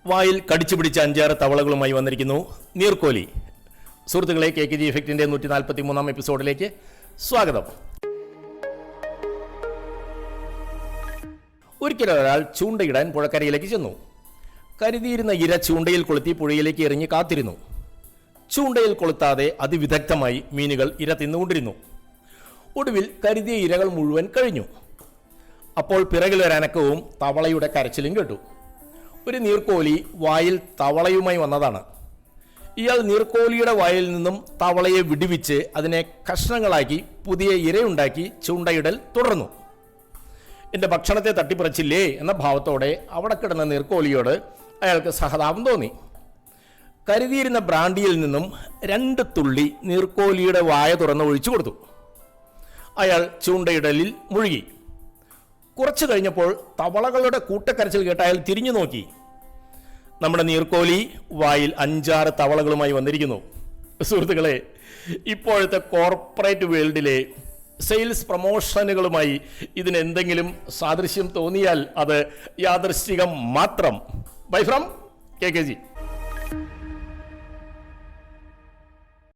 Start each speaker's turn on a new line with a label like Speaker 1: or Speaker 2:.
Speaker 1: വായിൽ കടിച്ചു പിടിച്ച 5-6 തവളകളുമായി വന്നിരിക്കുന്നു നീർക്കോലി. സുഹൃത്തുക്കളെ, KKG ഇഫക്റ്റിന്റെ 143 എപ്പിസോഡിലേക്ക് സ്വാഗതം. ഒരിക്കൽ ഒരാൾ ചൂണ്ടയിടാൻ പുഴക്കരയിലേക്ക് ചെന്നു. കരുതിയിരുന്ന ഇര ചൂണ്ടയിൽ കൊളുത്തി പുഴയിലേക്ക് എറിഞ്ഞ് കാത്തിരുന്നു. ചൂണ്ടയിൽ കൊളുത്താതെ അതിവിദഗ്ധമായി മീനുകൾ ഇര തിന്നുകൊണ്ടിരുന്നു. ഒടുവിൽ കരുതിയ ഇരകൾ മുഴുവൻ കഴിഞ്ഞു. അപ്പോൾ പിറകിലൊരനക്കവും തവളയുടെ കരച്ചിലും കേട്ടു. ഒരു നീർക്കോലി വായിൽ തവളയുമായി വന്നതാണ്. ഇയാൾ നീർക്കോലിയുടെ വായിൽ നിന്നും തവളയെ വിടുവിച്ച് അതിനെ കഷ്ണങ്ങളാക്കി പുതിയ ഇരയുണ്ടാക്കി ചൂണ്ടയിടൽ തുടർന്നു. എൻ്റെ ഭക്ഷണത്തെ തട്ടിപ്പറിച്ചില്ലേ എന്ന ഭാവത്തോടെ അവിടെ കിടന്ന നീർക്കോലിയോട് അയാൾക്ക് സഹതാപം തോന്നി. കരുതിയിരുന്ന ബ്രാൻഡിയിൽ നിന്നും 2 തുള്ളി നീർക്കോലിയുടെ വായ തുറന്ന് ഒഴിച്ചു കൊടുത്തു. അയാൾ ചൂണ്ടയിടലിൽ മുഴുകി. കുറച്ചു കഴിഞ്ഞപ്പോൾ തവളകളുടെ കൂട്ടക്കരച്ചിൽ കേട്ട് അയാൾ തിരിഞ്ഞു നോക്കി. നമ്മുടെ നീർക്കോലി വായിൽ 5-6 തവളകളുമായി വന്നിരിക്കുന്നു. സുഹൃത്തുക്കളെ, ഇപ്പോഴത്തെ കോർപ്പറേറ്റ് വേൾഡിലെ സെയിൽസ് പ്രൊമോഷനുകളുമായി ഇതിനെന്തെങ്കിലും സാദൃശ്യം തോന്നിയാൽ അത് യാദൃശ്ചികം മാത്രം. Bye from KKG.